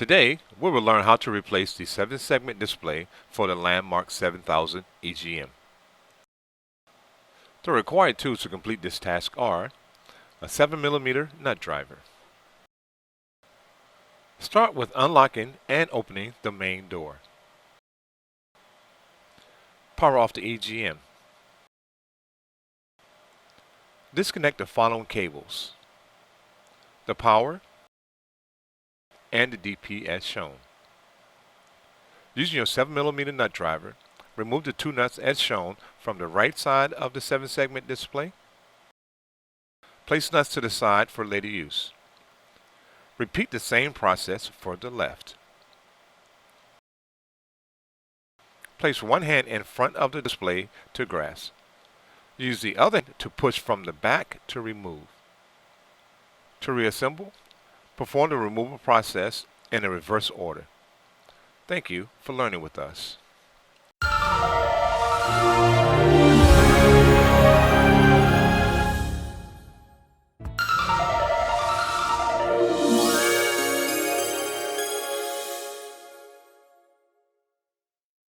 Today, we will learn how to replace the 7-segment display for the Landmark 7000 EGM. The required tools to complete this task are a 7mm nut driver. Start with unlocking and opening the main door. Power off the EGM. Disconnect the following cables: the power and the DP as shown. Using your 7mm nut driver, remove the 2 nuts as shown from the right side of the 7-segment display. Place nuts to the side for later use. Repeat the same process for the left. Place one hand in front of the display to grasp. Use the other to push from the back to remove. To reassemble, perform the removal process in a reverse order. Thank you for learning with us.